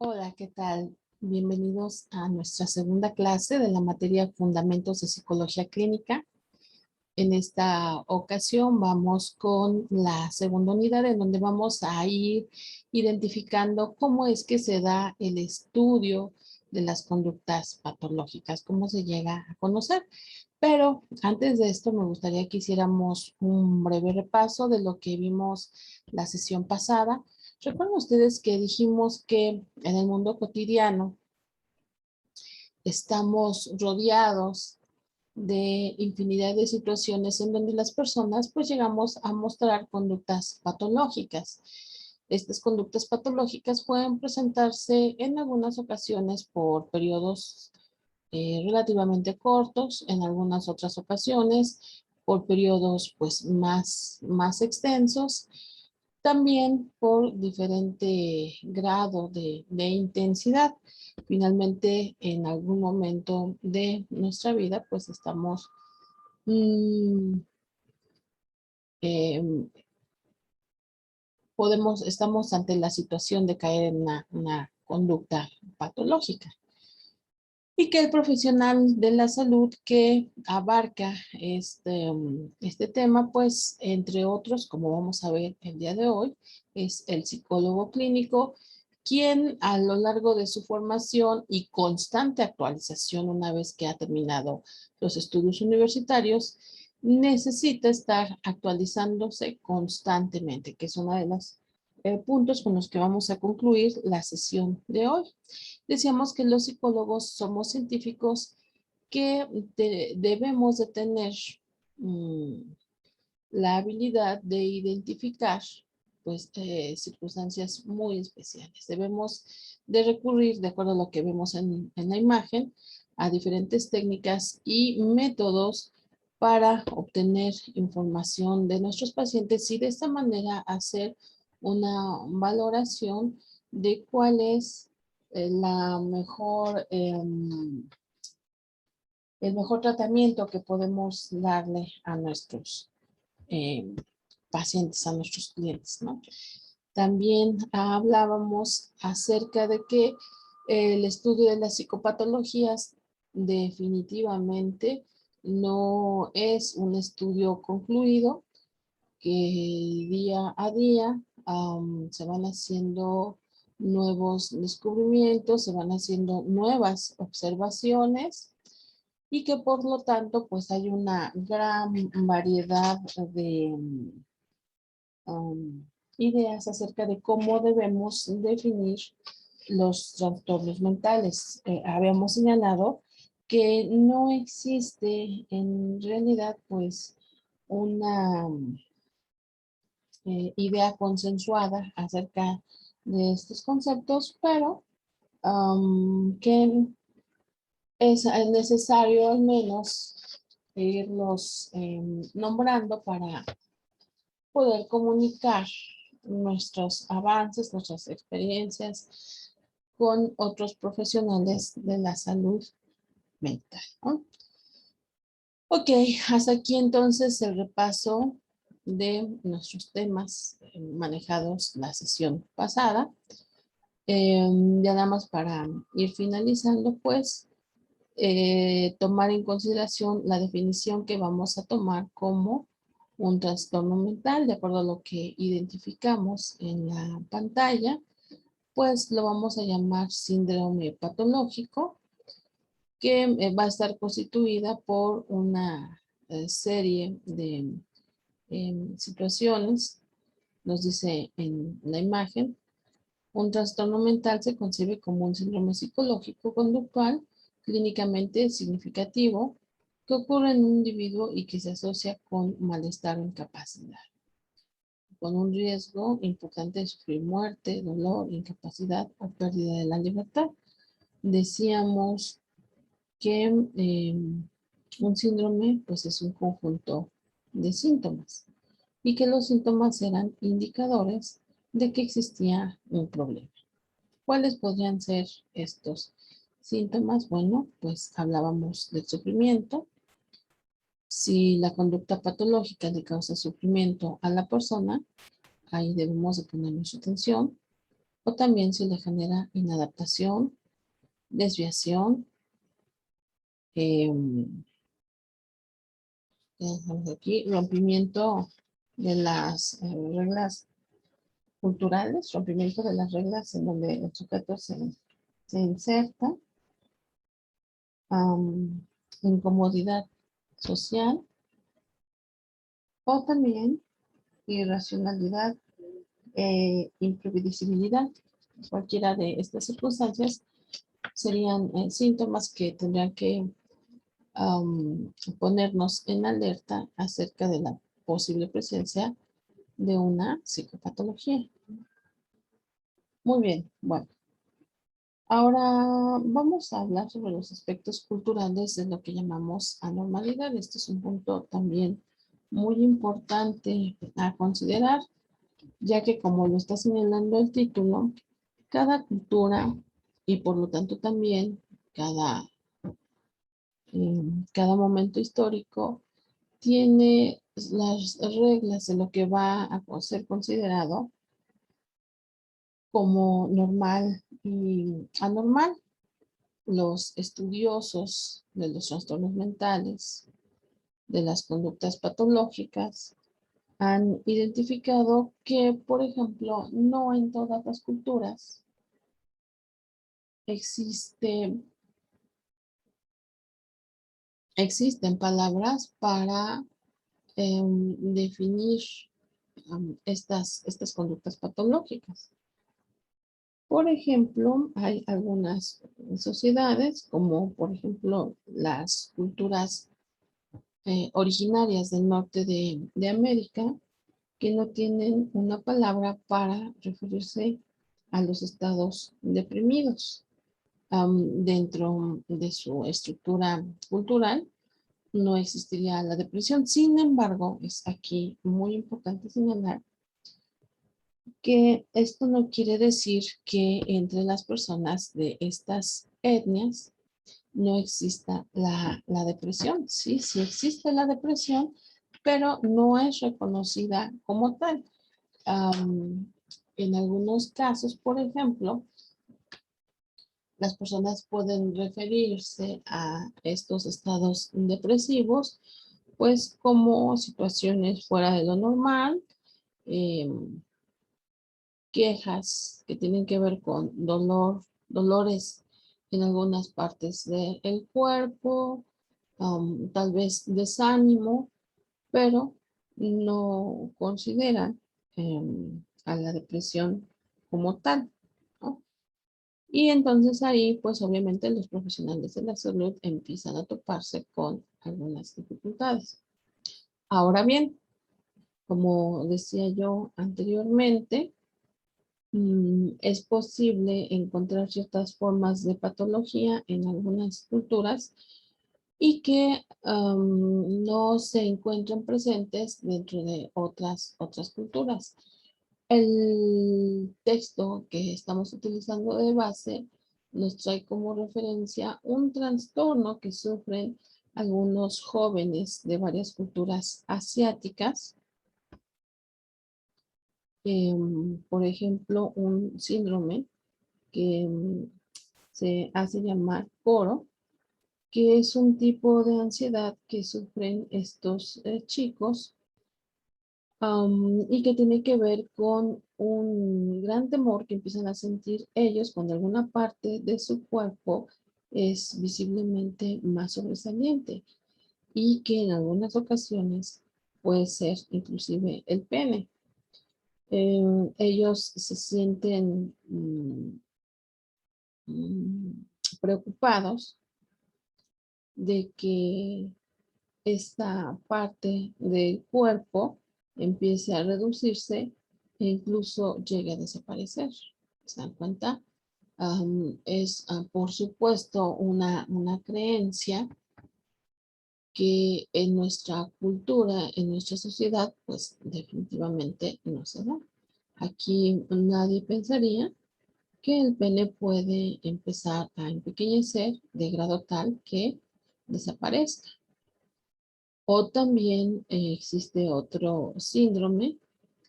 Hola, ¿qué tal? Bienvenidos a nuestra segunda clase de la materia Fundamentos de Psicología Clínica. En esta ocasión vamos con la segunda unidad en donde vamos a ir identificando cómo es que se da el estudio de las conductas patológicas, cómo se llega a conocer. Pero antes de esto me gustaría que hiciéramos un breve repaso de lo que vimos la sesión pasada. Recuerden ustedes que dijimos que en el mundo cotidiano estamos rodeados de infinidad de situaciones en donde las personas pues llegamos a mostrar conductas patológicas. Estas conductas patológicas pueden presentarse en algunas ocasiones por periodos relativamente cortos, en algunas otras ocasiones por periodos pues más extensos, también por diferente grado de intensidad. Finalmente, en algún momento de nuestra vida, pues estamos, mm, em, estamos ante la situación de caer en una conducta patológica. Y que el profesional de la salud que abarca este tema, pues entre otros, como vamos a ver el día de hoy, es el psicólogo clínico, quien a lo largo de su formación y constante actualización una vez que ha terminado los estudios universitarios, necesita estar actualizándose constantemente, que es uno de los puntos con los que vamos a concluir la sesión de hoy. Decíamos que los psicólogos somos científicos que debemos de tener mm, la habilidad de identificar pues, circunstancias muy especiales. Debemos de recurrir, de acuerdo a lo que vemos en la imagen, a diferentes técnicas y métodos para obtener información de nuestros pacientes y de esta manera hacer una valoración de cuál es la mejor, el mejor tratamiento que podemos darle a nuestros eh, pacientes, a nuestros clientes, ¿no? También hablábamos acerca de que el estudio de las psicopatologías definitivamente no es un estudio concluido, que día a día se van haciendo nuevos descubrimientos, se van haciendo nuevas observaciones y que por lo tanto pues hay una gran variedad de um, ideas acerca de cómo debemos definir los trastornos mentales. Habíamos señalado que no existe en realidad pues una idea consensuada acerca de estos conceptos, pero que es necesario al menos irlos nombrando para poder comunicar nuestros avances, nuestras experiencias con otros profesionales de la salud mental, ¿no? Ok, hasta aquí entonces el repaso de nuestros temas manejados la sesión pasada. Ya nada más para ir finalizando, pues, tomar en consideración la definición que vamos a tomar como un trastorno mental, de acuerdo a lo que identificamos en la pantalla, pues lo vamos a llamar síndrome patológico, que va a estar constituida por una serie de situaciones, nos dice en la imagen. Un trastorno mental se concibe como un síndrome psicológico conductual clínicamente significativo que ocurre en un individuo y que se asocia con malestar o incapacidad, con un riesgo importante de sufrir muerte, dolor, incapacidad o pérdida de la libertad. Decíamos que un síndrome pues es un conjunto de síntomas y que los síntomas eran indicadores de que existía un problema. ¿Cuáles podrían ser estos síntomas? Bueno, pues hablábamos del sufrimiento. Si la conducta patológica le causa sufrimiento a la persona, ahí debemos de poner nuestra atención. o también se le genera inadaptación, desviación, aquí, rompimiento de las reglas culturales, rompimiento de las reglas en donde el sujeto se inserta, incomodidad social o también irracionalidad imprevisibilidad. Cualquiera de estas circunstancias serían síntomas que tendrían que ponernos en alerta acerca de la posible presencia de una psicopatología. Muy bien, bueno. Ahora vamos a hablar sobre los aspectos culturales de lo que llamamos anormalidad. Este es un punto también muy importante a considerar, ya que como lo está señalando el título, cada cultura y por lo tanto también cada, cada momento histórico tiene las reglas de lo que va a ser considerado como normal y anormal. Los estudiosos de los trastornos mentales, de las conductas patológicas, han identificado que, por ejemplo, no en todas las culturas existen palabras para definir estas conductas patológicas. Por ejemplo, hay algunas sociedades, como por ejemplo las culturas originarias del norte de América, que no tienen una palabra para referirse a los estados deprimidos. Dentro de su estructura cultural no existiría la depresión. Sin embargo, es aquí muy importante señalar que esto no quiere decir que entre las personas de estas etnias no exista la depresión. Sí, sí existe la depresión, pero no es reconocida como tal. En algunos casos, por ejemplo, las personas pueden referirse a estos estados depresivos, pues como situaciones fuera de lo normal, quejas que tienen que ver con dolores en algunas partes del cuerpo, tal vez desánimo, pero no consideran a la depresión como tal, ¿no? Y entonces ahí, pues obviamente los profesionales de la salud empiezan a toparse con algunas dificultades. Ahora bien, como decía yo anteriormente, es posible encontrar ciertas formas de patología en algunas culturas y que no se encuentran presentes dentro de otras culturas. El texto que estamos utilizando de base nos trae como referencia un trastorno que sufren algunos jóvenes de varias culturas asiáticas. Por ejemplo, un síndrome que se hace llamar coro, que es un tipo de ansiedad que sufren estos chicos y que tiene que ver con un gran temor que empiezan a sentir ellos cuando alguna parte de su cuerpo es visiblemente más sobresaliente y que en algunas ocasiones puede ser inclusive el pene. Ellos se sienten preocupados de que esta parte del cuerpo empiece a reducirse e incluso llegue a desaparecer. ¿Se dan cuenta? Es, por supuesto, una creencia que en nuestra cultura, en nuestra sociedad, pues definitivamente no se da. Aquí nadie pensaría que el pene puede empezar a empequeñecer de grado tal que desaparezca. O también existe otro síndrome,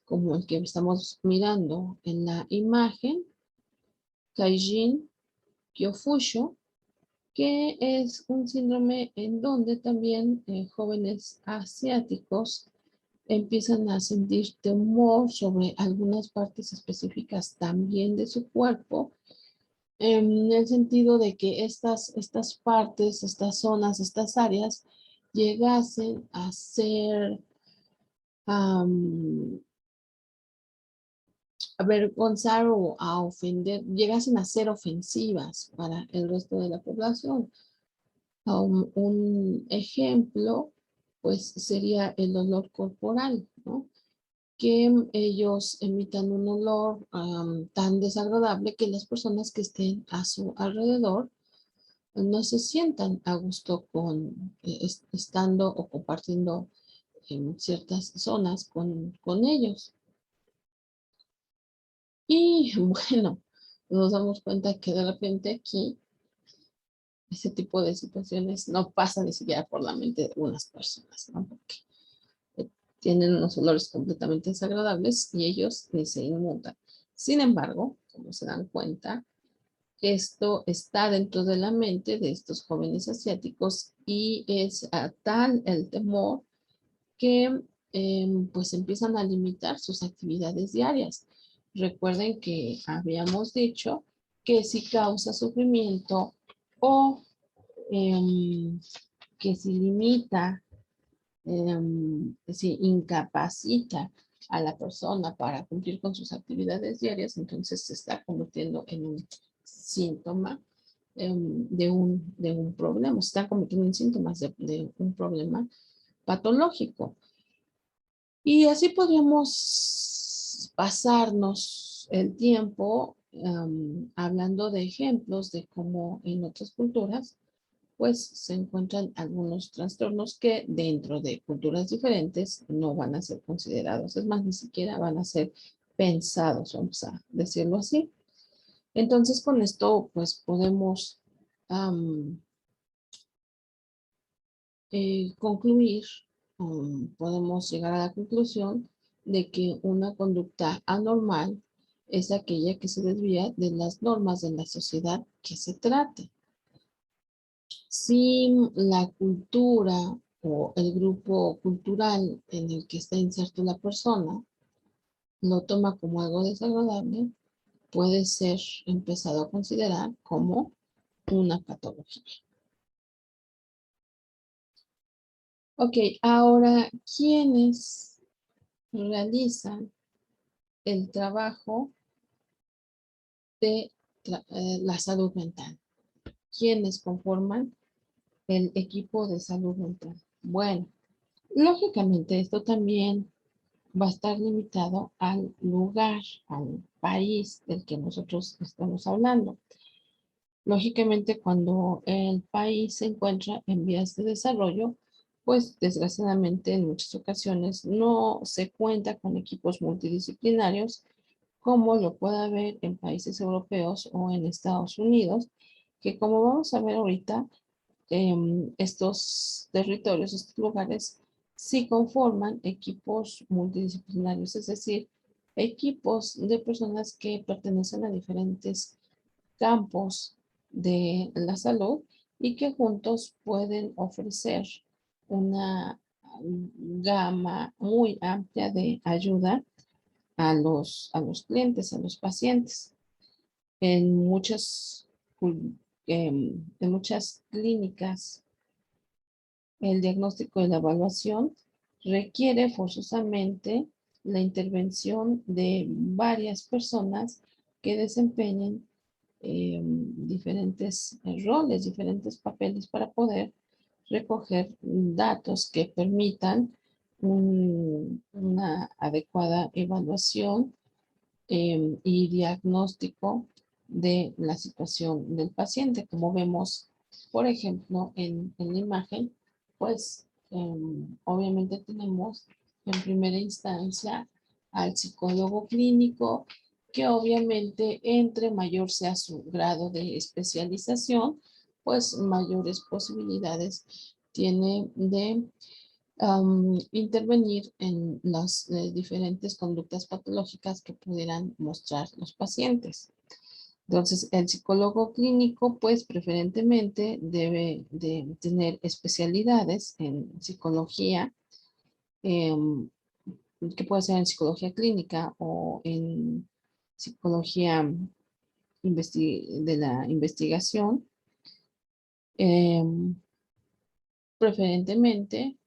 como el que estamos mirando en la imagen, Kaijin Kyofusho, que es un síndrome en donde también jóvenes asiáticos empiezan a sentir temor sobre algunas partes específicas también de su cuerpo, en el sentido de que estas partes, estas zonas, estas áreas llegasen a ser avergonzar o a ofender, llegasen a ser ofensivas para el resto de la población. Un ejemplo, pues, sería el olor corporal, ¿no? Que ellos emitan un olor tan desagradable que las personas que estén a su alrededor no se sientan a gusto con estando o compartiendo en ciertas zonas con ellos. Y bueno, nos damos cuenta que de repente aquí ese tipo de situaciones no pasa ni siquiera por la mente de unas personas, ¿no? Porque tienen unos olores completamente desagradables y ellos ni se inmutan. Sin embargo, como se dan cuenta, esto está dentro de la mente de estos jóvenes asiáticos y es tal el temor que pues empiezan a limitar sus actividades diarias. Recuerden que habíamos dicho que si causa sufrimiento o que si limita, si incapacita a la persona para cumplir con sus actividades diarias, entonces se está convirtiendo en un síntoma de un problema, se está convirtiendo en síntomas de un problema patológico. Y así podríamos pasarnos el tiempo hablando de ejemplos de cómo en otras culturas pues se encuentran algunos trastornos que dentro de culturas diferentes no van a ser considerados, es más, ni siquiera van a ser pensados, vamos a decirlo así. Entonces con esto pues podemos concluir, podemos llegar a la conclusión de que una conducta anormal es aquella que se desvía de las normas de la sociedad que se trate. Si la cultura o el grupo cultural en el que está inserto la persona lo toma como algo desagradable, puede ser empezado a considerar como una patología. Ok, ahora, ¿quiénes realizan el trabajo de la salud mental? ¿Quiénes conforman el equipo de salud mental? Bueno, lógicamente esto también va a estar limitado al lugar, al país del que nosotros estamos hablando. Lógicamente, cuando el país se encuentra en vías de desarrollo, pues desgraciadamente en muchas ocasiones no se cuenta con equipos multidisciplinarios como lo puede haber en países europeos o en Estados Unidos, que como vamos a ver ahorita, estos territorios, estos lugares, sí conforman equipos multidisciplinarios, es decir, equipos de personas que pertenecen a diferentes campos de la salud y que juntos pueden ofrecer una gama muy amplia de ayuda a los clientes, a los pacientes. En en muchas clínicas, el diagnóstico y la evaluación requiere forzosamente la intervención de varias personas que desempeñen diferentes roles, diferentes papeles para poder recoger datos que permitan una adecuada evaluación y diagnóstico de la situación del paciente. Como vemos, por ejemplo, en la imagen, pues obviamente tenemos en primera instancia al psicólogo clínico, que obviamente entre mayor sea su grado de especialización, pues mayores posibilidades tiene de intervenir en las diferentes conductas patológicas que pudieran mostrar los pacientes. Entonces, el psicólogo clínico, pues, preferentemente debe de tener especialidades en psicología, em, que puede ser en psicología clínica o en psicología de la investigación, em, preferentemente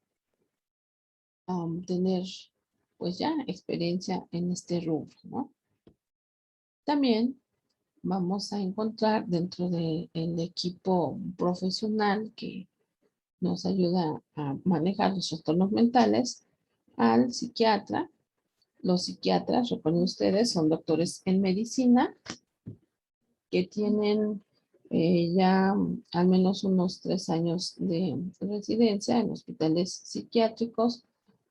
tener, pues ya, experiencia en este rubro, ¿no? También vamos a encontrar dentro del equipo profesional que nos ayuda a manejar los trastornos mentales al psiquiatra. Los psiquiatras, recuerden ustedes, son doctores en medicina que tienen ya al menos unos 3 años de residencia en hospitales psiquiátricos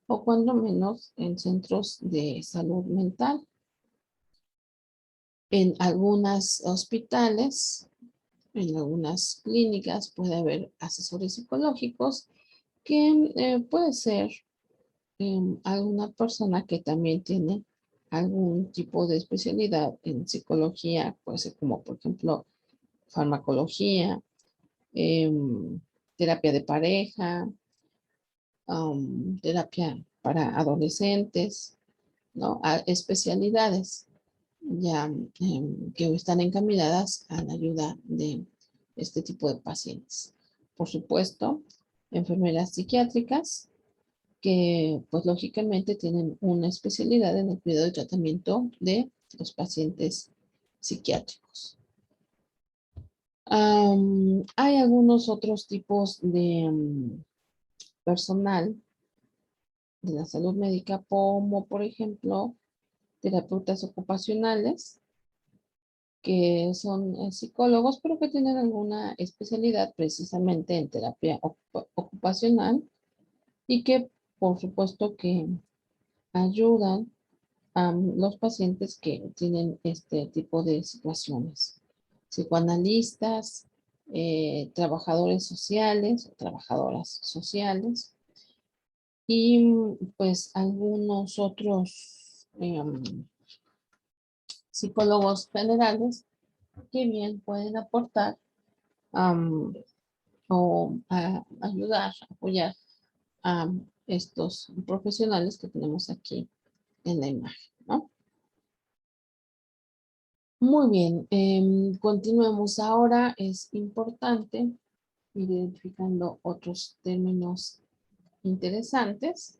o cuando menos en centros de salud mental. En algunos hospitales, en algunas clínicas puede haber asesores psicológicos que puede ser alguna persona que también tiene algún tipo de especialidad en psicología, puede ser como por ejemplo farmacología, em, terapia de pareja, terapia para adolescentes, ¿no? Especialidades ya que están encaminadas a la ayuda de este tipo de pacientes. Por supuesto, enfermeras psiquiátricas que pues lógicamente tienen una especialidad en el cuidado y tratamiento de los pacientes psiquiátricos. Hay algunos otros tipos de personal de la salud médica, como por ejemplo terapeutas ocupacionales, que son psicólogos, pero que tienen alguna especialidad precisamente en terapia ocupacional y que por supuesto que ayudan a los pacientes que tienen este tipo de situaciones. Psicoanalistas, trabajadores sociales o trabajadoras sociales y pues algunos otros psicólogos generales que bien pueden aportar um, o ayudar, apoyar a estos profesionales que tenemos aquí en la imagen, ¿no? Muy bien, continuemos ahora. Es importante ir identificando otros términos interesantes,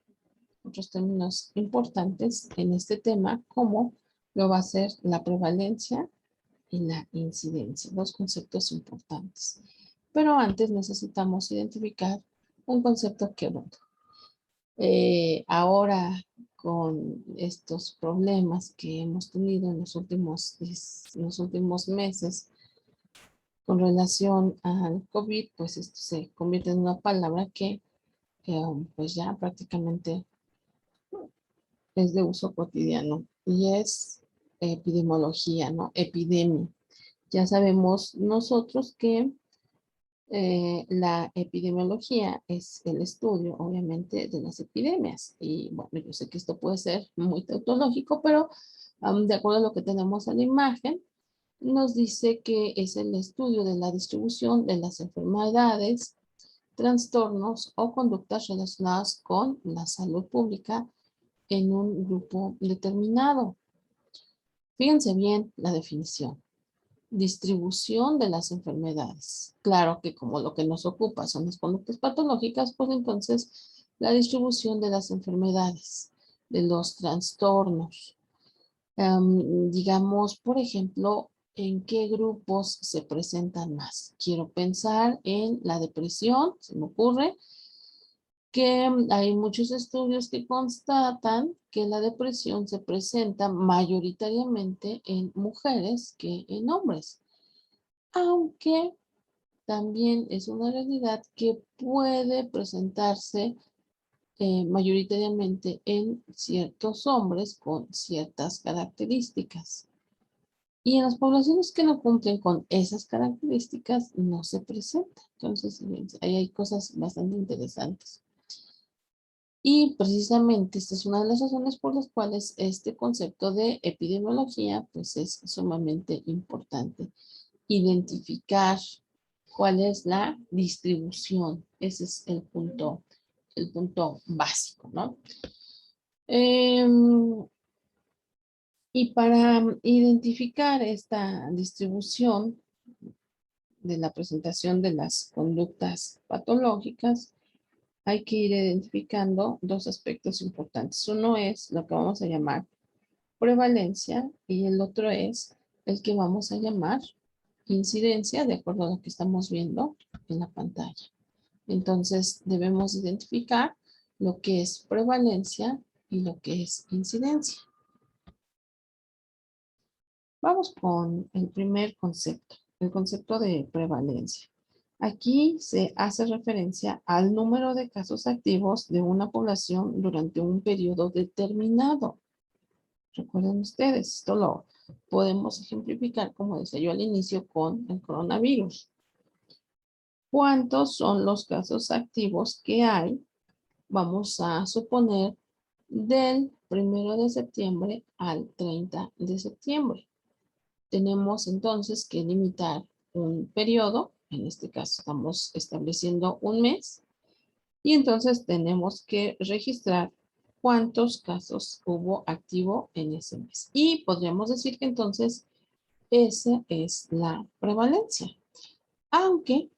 otros términos importantes en este tema, como lo va a ser la prevalencia y la incidencia, dos conceptos importantes. Pero antes necesitamos identificar un concepto que, bueno, ahora con estos problemas que hemos tenido en los últimos meses con relación al COVID, pues esto se convierte en una palabra que pues ya prácticamente es de uso cotidiano y es epidemiología, ¿no? Epidemia. Ya sabemos nosotros que la epidemiología es el estudio, obviamente, de las epidemias. Y bueno, yo sé que esto puede ser muy tautológico, pero de acuerdo a lo que tenemos en la imagen, nos dice que es el estudio de la distribución de las enfermedades, trastornos o conductas relacionadas con la salud pública en un grupo determinado. Fíjense bien la definición. Distribución de las enfermedades. Claro que como lo que nos ocupa son las conductas patológicas, pues entonces la distribución de las enfermedades, de los trastornos. Digamos, por ejemplo, ¿en qué grupos se presentan más? Quiero pensar en la depresión, se me ocurre, que hay muchos estudios que constatan que la depresión se presenta mayoritariamente en mujeres que en hombres, aunque también es una realidad que puede presentarse mayoritariamente en ciertos hombres con ciertas características. Y en las poblaciones que no cumplen con esas características no se presenta. Entonces, ahí hay cosas bastante interesantes. Y precisamente esta es una de las razones por las cuales este concepto de epidemiología pues es sumamente importante. Identificar cuál es la distribución. Ese es el punto básico, ¿no? Y para identificar esta distribución de la presentación de las conductas patológicas, hay que ir identificando dos aspectos importantes. Uno es lo que vamos a llamar prevalencia y el otro es el que vamos a llamar incidencia, de acuerdo a lo que estamos viendo en la pantalla. Entonces, debemos identificar lo que es prevalencia y lo que es incidencia. Vamos con el primer concepto, el concepto de prevalencia. Aquí se hace referencia al número de casos activos de una población durante un periodo determinado. Recuerden ustedes, esto lo podemos ejemplificar, como decía yo al inicio, con el coronavirus. ¿Cuántos son los casos activos que hay? Vamos a suponer del 1 de septiembre al 30 de septiembre. Tenemos entonces que limitar un periodo, en este caso estamos estableciendo un mes, y entonces tenemos que registrar cuántos casos hubo activo en ese mes. Y podríamos decir que entonces esa es la prevalencia. Aunque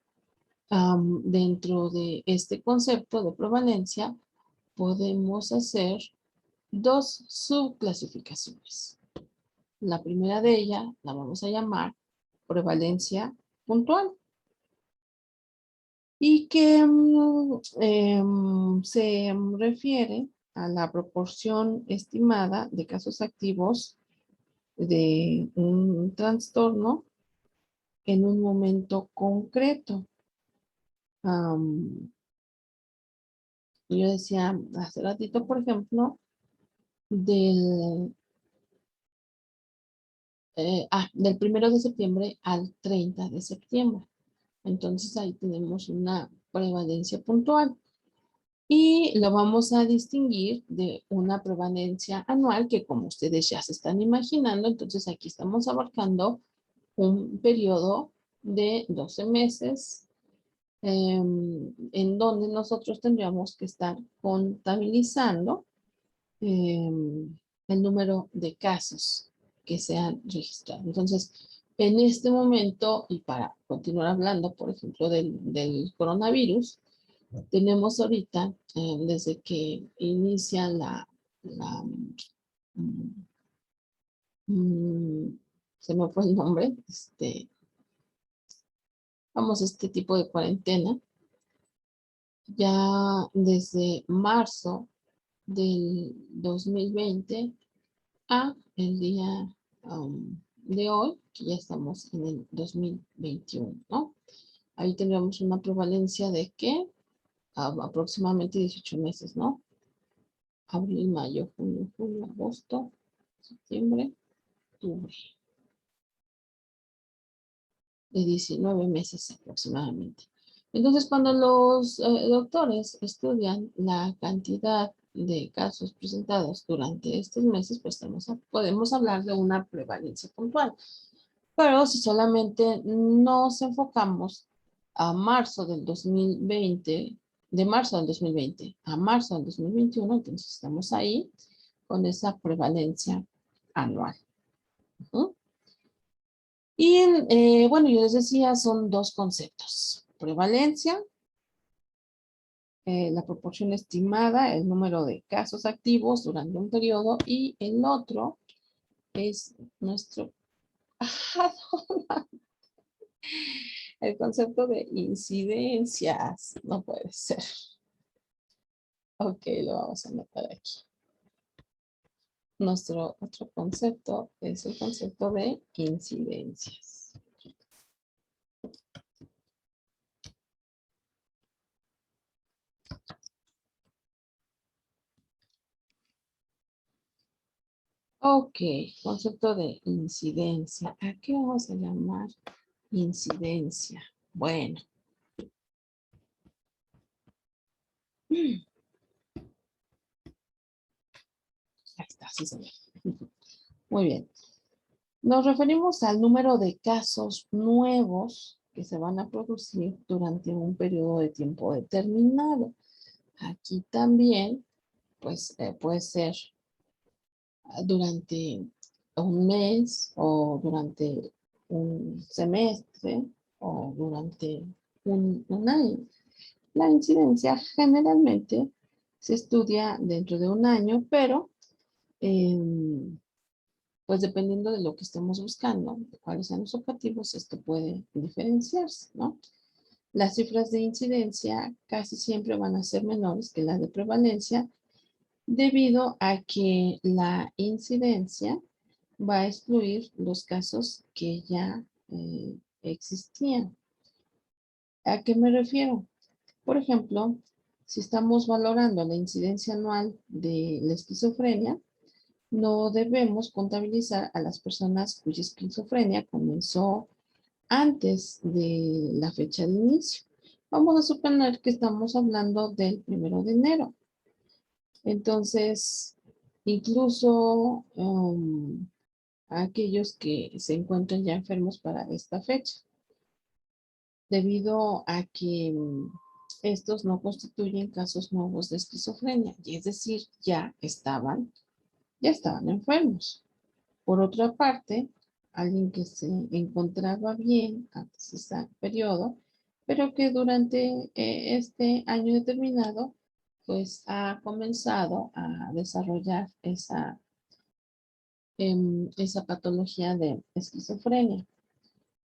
dentro de este concepto de prevalencia podemos hacer dos subclasificaciones. La primera de ellas la vamos a llamar prevalencia puntual y que se refiere a la proporción estimada de casos activos de un trastorno en un momento concreto. Yo decía hace ratito, por ejemplo, del 1 de septiembre al 30 de septiembre. Entonces ahí tenemos una prevalencia puntual. Y lo vamos a distinguir de una prevalencia anual que, como ustedes ya se están imaginando, entonces aquí estamos abarcando un periodo de 12 meses en donde nosotros tendríamos que estar contabilizando el número de casos que se han registrado. Entonces, en este momento, y para continuar hablando, por ejemplo, del coronavirus, tenemos ahorita, desde que inicia mm, mm, se me fue el nombre, vamos, este tipo de cuarentena, ya desde marzo del 2020 a el día de hoy, que ya estamos en el 2021, ¿no? Ahí tendríamos una prevalencia de que aproximadamente 18 meses, ¿no? Abril, mayo, junio, julio, agosto, septiembre, octubre. De 19 meses aproximadamente. Entonces, cuando los doctores estudian la cantidad de casos presentados durante estos meses, pues podemos hablar de una prevalencia puntual. Pero si solamente nos enfocamos a marzo del 2020, de marzo del 2020 a marzo del 2021, entonces estamos ahí con esa prevalencia anual. ¿Uh? Y bueno, yo les decía, son dos conceptos. Prevalencia, la proporción estimada, el número de casos activos durante un periodo, y el otro es nuestro, el concepto de incidencias. No puede ser. Ok, lo vamos a anotar aquí. Nuestro otro concepto es el concepto de incidencias. Ok, concepto de incidencia. ¿A qué vamos a llamar incidencia? Bueno. casi se ve. Muy bien. Nos referimos al número de casos nuevos que se van a producir durante un periodo de tiempo determinado. Aquí también, pues, puede ser durante un mes o durante un semestre o durante un año. La incidencia generalmente se estudia dentro de un año, pero pues dependiendo de lo que estemos buscando, de cuáles sean los objetivos, esto puede diferenciarse, ¿no? Las cifras de incidencia casi siempre van a ser menores que las de prevalencia debido a que la incidencia va a excluir los casos que ya existían. ¿A qué me refiero? Por ejemplo, si estamos valorando la incidencia anual de la esquizofrenia, no debemos contabilizar a las personas cuya esquizofrenia comenzó antes de la fecha de inicio. Vamos a suponer que estamos hablando del 1 de enero. Entonces, incluso aquellos que se encuentran ya enfermos para esta fecha, debido a que estos no constituyen casos nuevos de esquizofrenia, y es decir, ya estaban enfermos. Por otra parte, alguien que se encontraba bien antes de ese periodo, pero que durante este año determinado, pues ha comenzado a desarrollar esa patología de esquizofrenia.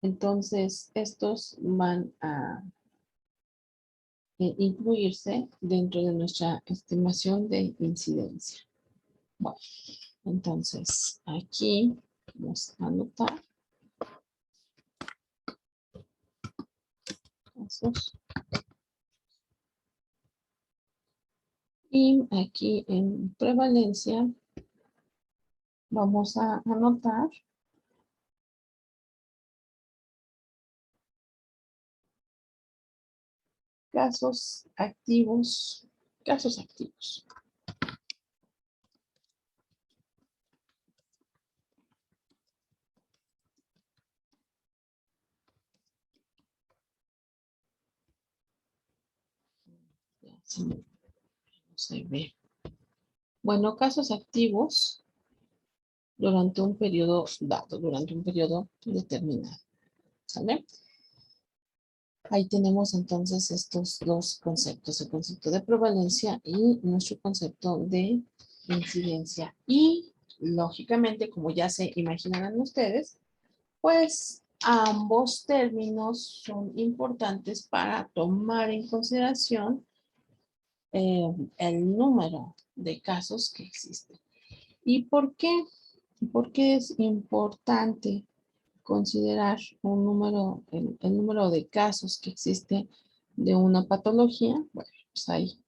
Entonces, estos van a incluirse dentro de nuestra estimación de incidencia. Bueno, entonces aquí vamos a anotar casos. Y aquí en prevalencia vamos a anotar casos activos, casos activos. Ya se ve. Bueno, casos activos durante un periodo dado, durante un periodo determinado. ¿Sale? Ahí tenemos entonces estos dos conceptos, el concepto de prevalencia y nuestro concepto de incidencia. Y lógicamente, como ya se imaginarán ustedes, pues ambos términos son importantes para tomar en consideración el número de casos que existen. ¿Y por qué? ¿Por qué es importante considerar un número, el número de casos que existe de una patología? Bueno, pues hay,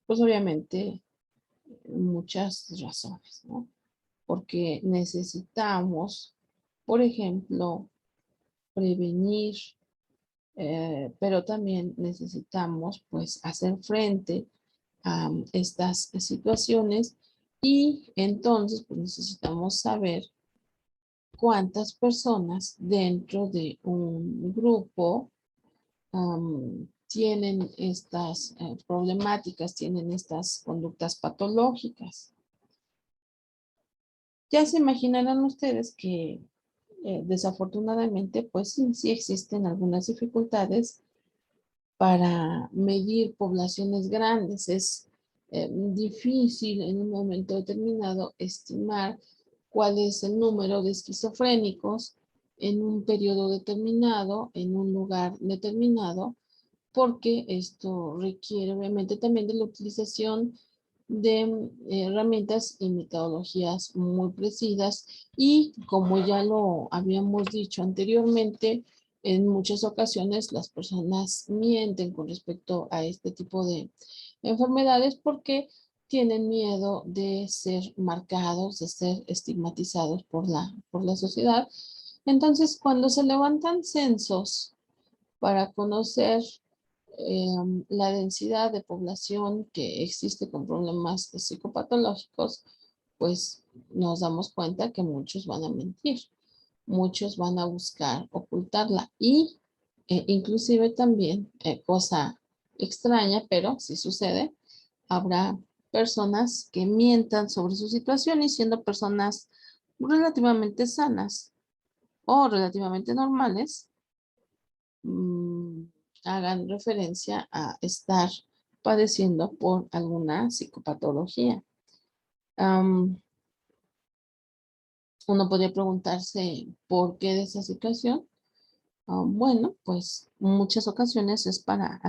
pues obviamente, muchas razones, ¿no? Porque necesitamos, por ejemplo, prevenir, pero también necesitamos, pues, hacer frente a estas situaciones y entonces, pues, necesitamos saber cuántas personas dentro de un grupo tienen estas problemáticas, tienen estas conductas patológicas. Ya se imaginarán ustedes que desafortunadamente, pues sí existen algunas dificultades para medir poblaciones grandes. Es difícil en un momento determinado estimar cuál es el número de esquizofrénicos en un periodo determinado, en un lugar determinado, porque esto requiere obviamente también de la utilización de herramientas y metodologías muy precisas y como ya lo habíamos dicho anteriormente, en muchas ocasiones las personas mienten con respecto a este tipo de enfermedades porque tienen miedo de ser marcados, de ser estigmatizados por la sociedad. Entonces, cuando se levantan censos para conocer la densidad de población que existe con problemas psicopatológicos, pues nos damos cuenta que muchos van a mentir, muchos van a buscar ocultarla y inclusive también, cosa extraña, pero si sucede, habrá personas que mientan sobre su situación y siendo personas relativamente sanas o relativamente normales, mm, hagan referencia a estar padeciendo por alguna psicopatología. Uno podría preguntarse por qué de esa situación. Bueno, pues muchas ocasiones es para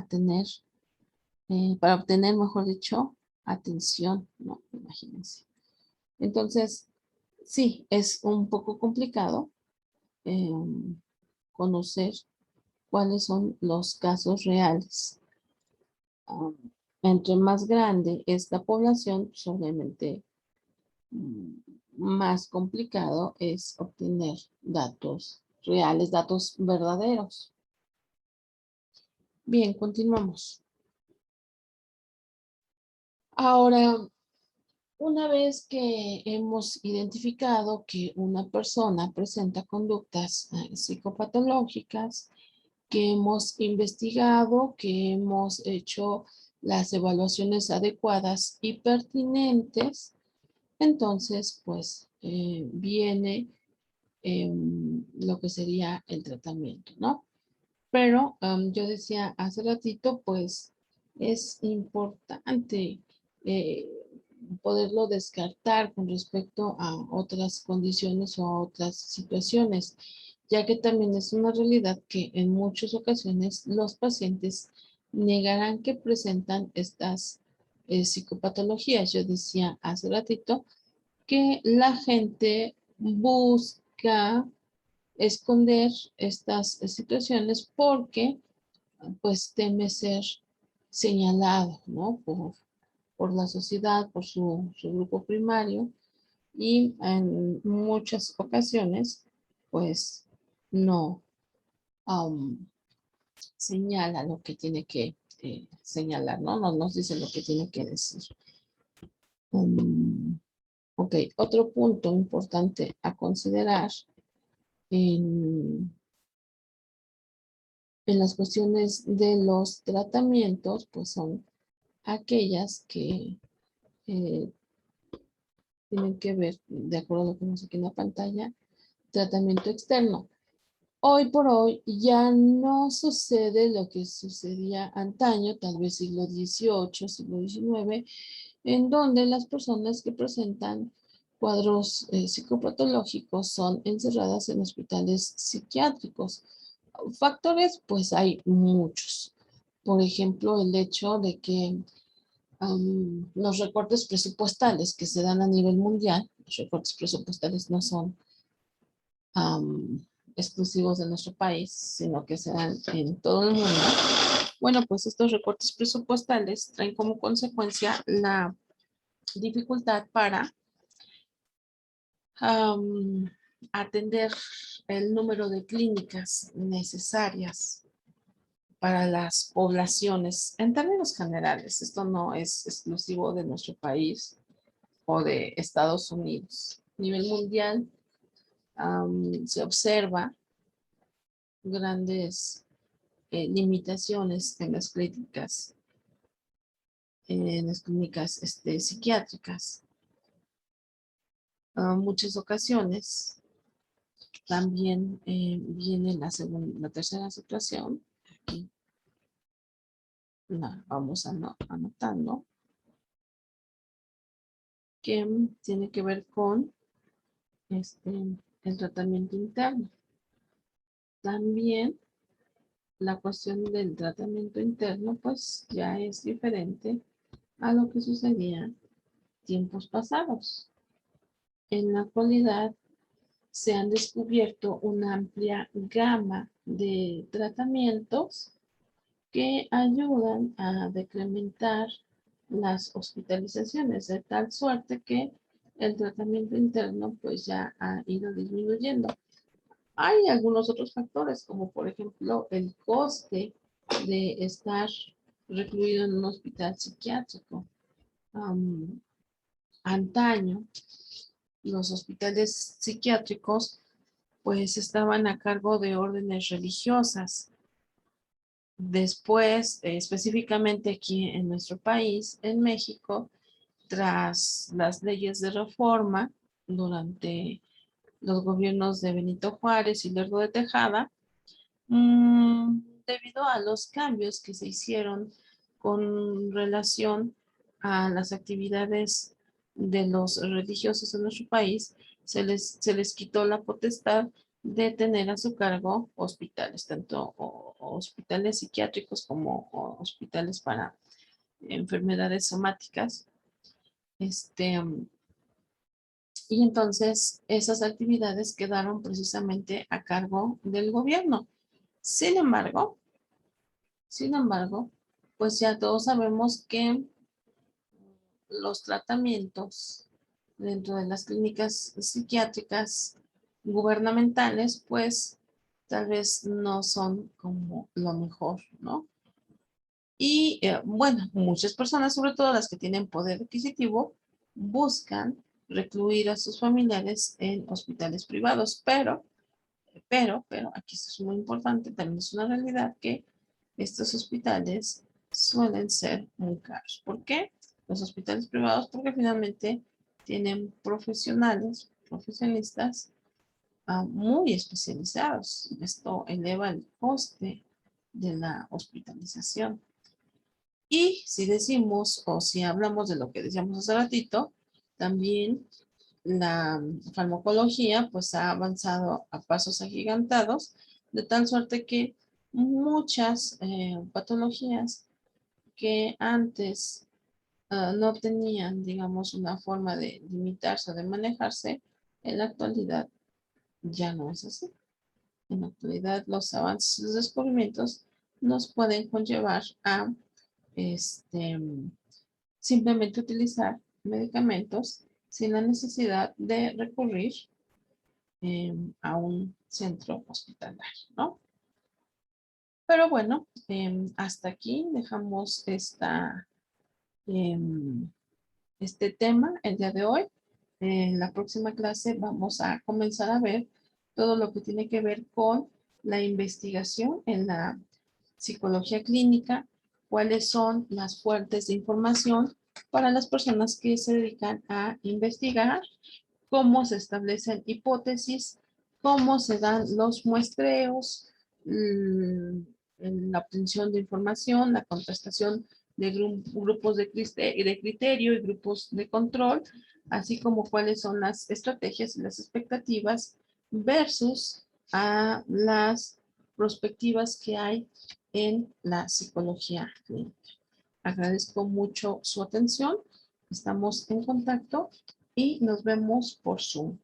obtener, mejor dicho, atención, ¿no? Imagínense. Entonces, sí, es un poco complicado eh, conocer cuáles son los casos reales. Um, Entre más grande es la población, pues obviamente mm, más complicado es obtener datos reales, datos verdaderos. Bien, continuamos. Ahora, una vez que hemos identificado que una persona presenta conductas psicopatológicas, que hemos investigado, que hemos hecho las evaluaciones adecuadas y pertinentes, entonces pues viene lo que sería el tratamiento, ¿no? Pero yo decía hace ratito, pues es importante eh, poderlo descartar con respecto a otras condiciones o a otras situaciones, ya que también es una realidad que en muchas ocasiones los pacientes negarán que presentan estas psicopatologías. Yo decía hace ratito que la gente busca esconder estas situaciones porque pues teme ser señalado, ¿no? Por la sociedad, por su grupo primario y en muchas ocasiones pues no señala lo que tiene que señalar, ¿no? No nos dice lo que tiene que decir. Ok, otro punto importante a considerar en las cuestiones de los tratamientos, pues son aquellas que eh, tienen que ver, de acuerdo a lo que vemos aquí en la pantalla, tratamiento externo. Hoy por hoy ya no sucede lo que sucedía antaño, tal vez siglo XVIII, siglo XIX, en donde las personas que presentan cuadros psicopatológicos son encerradas en hospitales psiquiátricos. Factores, pues hay muchos. Por ejemplo, el hecho de que los recortes presupuestales que se dan a nivel mundial, los recortes presupuestales no son exclusivos de nuestro país, sino que se dan en todo el mundo. Bueno, pues estos recortes presupuestales traen como consecuencia la dificultad para atender el número de clínicas necesarias para las poblaciones en términos generales. Esto no es exclusivo de nuestro país o de Estados Unidos. A nivel mundial se observa grandes limitaciones en las clínicas psiquiátricas. Muchas ocasiones también viene la tercera situación. Aquí la vamos anotando, que tiene que ver con el tratamiento interno. También la cuestión del tratamiento interno, pues ya es diferente a lo que sucedía tiempos pasados. En la actualidad se han descubierto una amplia gama de tratamientos que ayudan a decrementar las hospitalizaciones, de tal suerte que el tratamiento interno pues ya ha ido disminuyendo. Hay algunos otros factores, como por ejemplo el coste de estar recluido en un hospital psiquiátrico. Antaño, los hospitales psiquiátricos pues estaban a cargo de órdenes religiosas. Después, específicamente aquí en nuestro país, en México, tras las leyes de reforma durante los gobiernos de Benito Juárez y Lerdo de Tejada, debido a los cambios que se hicieron con relación a las actividades de los religiosos en nuestro país, se les quitó la potestad de tener a su cargo hospitales, tanto hospitales psiquiátricos como hospitales para enfermedades somáticas. Y entonces esas actividades quedaron precisamente a cargo del gobierno. Sin embargo, pues ya todos sabemos que los tratamientos dentro de las clínicas psiquiátricas gubernamentales, pues tal vez no son como lo mejor, ¿no? Y bueno, muchas personas, sobre todo las que tienen poder adquisitivo, buscan recluir a sus familiares en hospitales privados, pero, aquí esto es muy importante, también es una realidad que estos hospitales suelen ser muy caros. ¿Por qué? Los hospitales privados, porque finalmente tienen profesionistas muy especializados. Esto eleva el coste de la hospitalización. Y si decimos, o si hablamos de lo que decíamos hace ratito, también la farmacología pues ha avanzado a pasos agigantados, de tal suerte que muchas patologías que antes no tenían, digamos, una forma de limitarse o de manejarse, en la actualidad ya no es así. En la actualidad los avances, los descubrimientos nos pueden conllevar a este, simplemente utilizar medicamentos sin la necesidad de recurrir a un centro hospitalario, ¿no? Pero bueno, hasta aquí dejamos este tema el día de hoy. En la próxima clase vamos a comenzar a ver todo lo que tiene que ver con la investigación en la psicología clínica, cuáles son las fuentes de información para las personas que se dedican a investigar, cómo se establecen hipótesis, cómo se dan los muestreos, la obtención de información, la contrastación de grupos de criterio y grupos de control, así como cuáles son las estrategias y las expectativas versus a las perspectivas que hay en la psicología clínica. Agradezco mucho su atención. Estamos en contacto y nos vemos por Zoom.